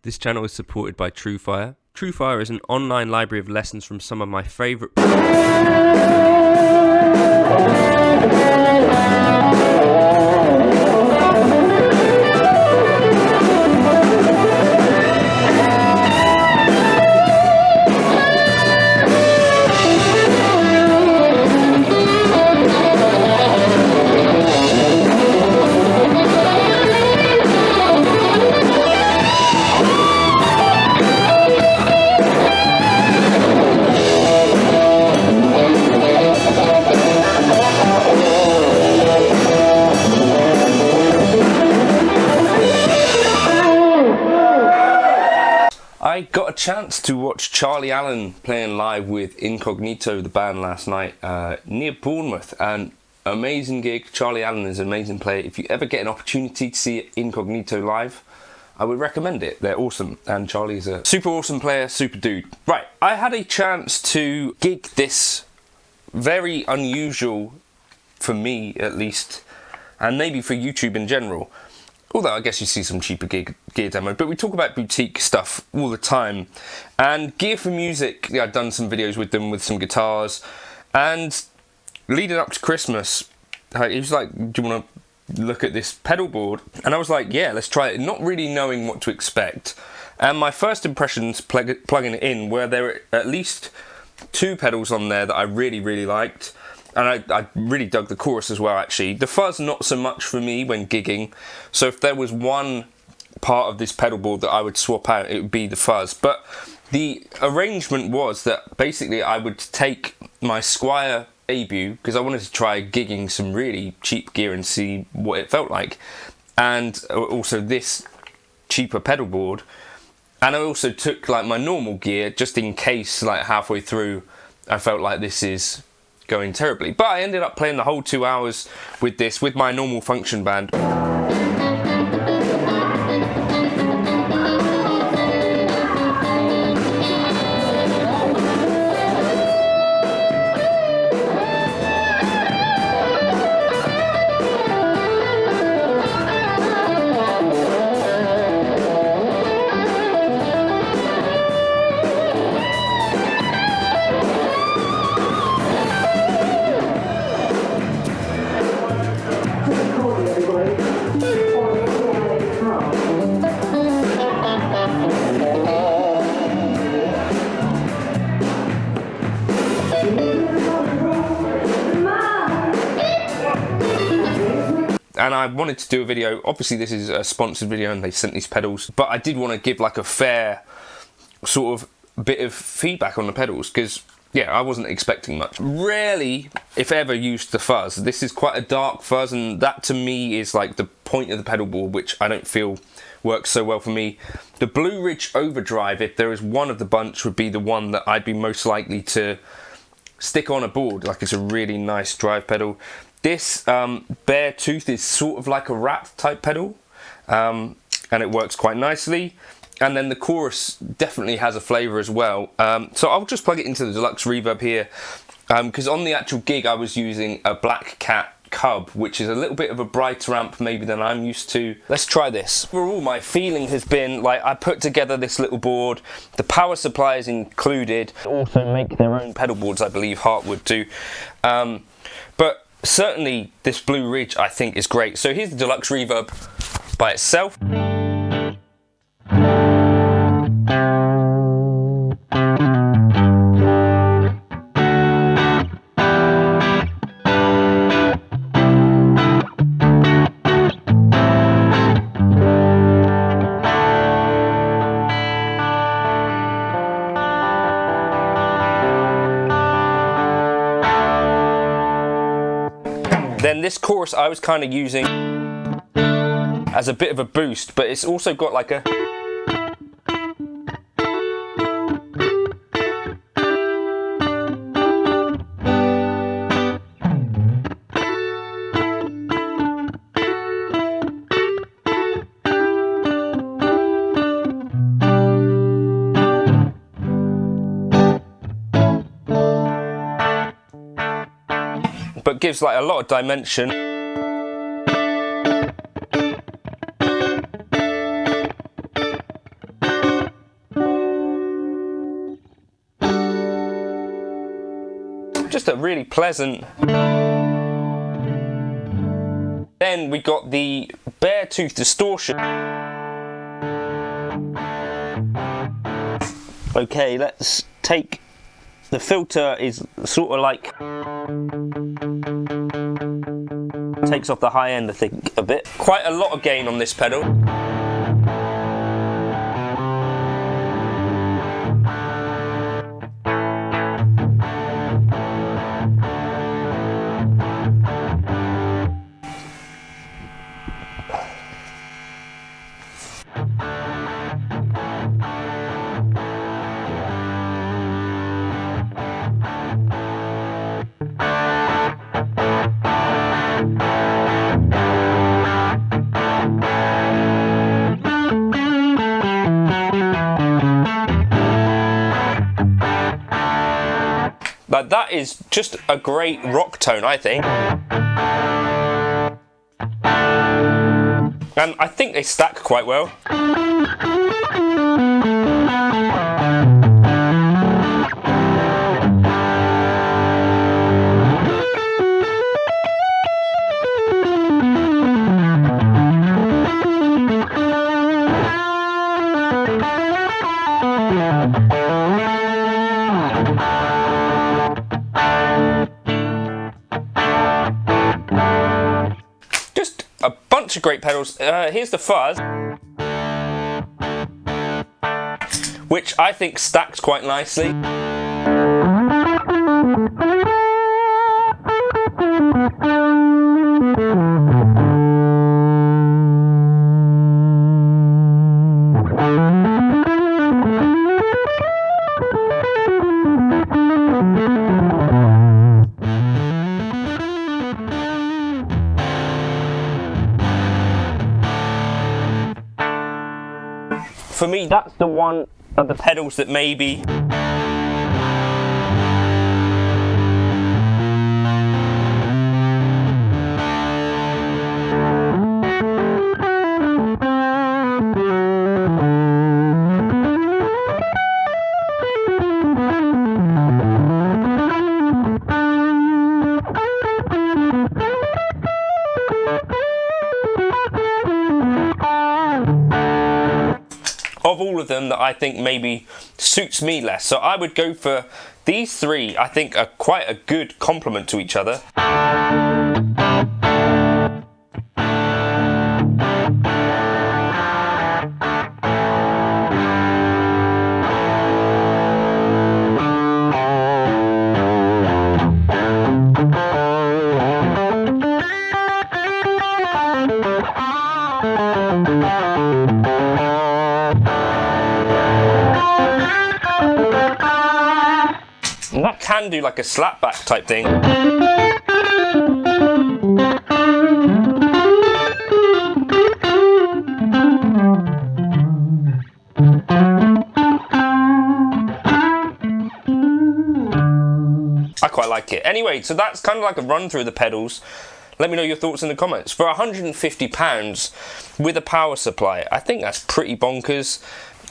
This channel is supported by TrueFire. TrueFire is an online library of lessons from some of my favourite... I got a chance to watch Charlie Allen playing live with Incognito, the band, last night near Bournemouth, and amazing gig. Charlie Allen is an amazing player. If you ever get an opportunity to see Incognito live, I would recommend it. They're awesome, and Charlie's a super awesome player, super dude. Right, I had a chance to gig this very unusual, for me at least, and maybe for YouTube in general. Although I guess you see some cheaper gear demo, but we talk about boutique stuff all the time. And Gear for Music, yeah, I've done some videos with them with some guitars. And leading up to Christmas, he was like, do you want to look at this pedal board? And I was like, yeah, let's try it, not really knowing what to expect. And my first impressions plugging it in were there were at least two pedals on there that I really liked. And I really dug the chorus as well, actually. The fuzz, not so much for me when gigging. So if there was one part of this pedal board that I would swap out, it would be the fuzz. But the arrangement was that basically I would take my Squier debut, because I wanted to try gigging some really cheap gear and see what it felt like. And also this cheaper pedal board. And I also took like my normal gear, just in case like halfway through I felt like this is going terribly. But I ended up playing the whole 2 hours with this, with my normal function band. And I wanted to do a video, obviously this is a sponsored video and they sent these pedals, but I did want to give like a fair sort of bit of feedback on the pedals, because yeah, I wasn't expecting much. Rarely, if ever, used the fuzz. This is quite a dark fuzz, and that to me is like the point of the pedal board, which I don't feel works so well for me. The Blue Ridge Overdrive, if there is one of the bunch, would be the one that I'd be most likely to stick on a board. Like, it's a really nice drive pedal. This Bare Tooth is sort of like a Rat type pedal, and it works quite nicely. And then the chorus definitely has a flavour as well. So I'll just plug it into the Deluxe Reverb here, because on the actual gig I was using a Black Cat Cub, which is a little bit of a brighter amp maybe than I'm used to. Let's try this. Overall, my feeling has been like I put together this little board, the power supply is included. Also make their own pedal boards, I believe Heartwood do. But certainly this Blue Ridge I think is great. So here's the Deluxe Reverb by itself. Then this chorus I was kind of using as a bit of a boost, but it's also got like a... but gives like a lot of dimension. just a really pleasant. Then we got the bare tooth distortion. Okay, let's take, the filter is sort of like, takes off the high end I think a bit. Quite a lot of gain on this pedal. Like, that is just a great rock tone, I think. And I think they stack quite well. Just a bunch of great pedals. Here's the fuzz, which I think stacks quite nicely. For me, that's the one of the pedals that maybe of all of them that I think maybe suits me less. So I would go for these three. I think are quite a good complement to each other. And that can do like a slapback type thing. I quite like it. Anyway, so that's kind of like a run through the pedals. Let me know your thoughts in the comments. For £150 with a power supply, I think that's pretty bonkers.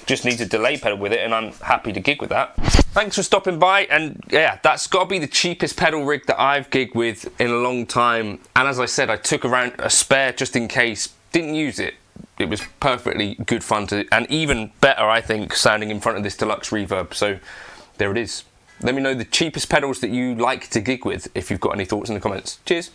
Just needs a delay pedal with it, and I'm happy to gig with that. Thanks for stopping by, and yeah, that's got to be the cheapest pedal rig that I've gigged with in a long time. And as I said, I took around a spare just in case. Didn't use it. It was perfectly good fun to, and even better, I think, sounding in front of this Deluxe Reverb. So there it is. Let me know the cheapest pedals that you like to gig with if you've got any thoughts in the comments. Cheers.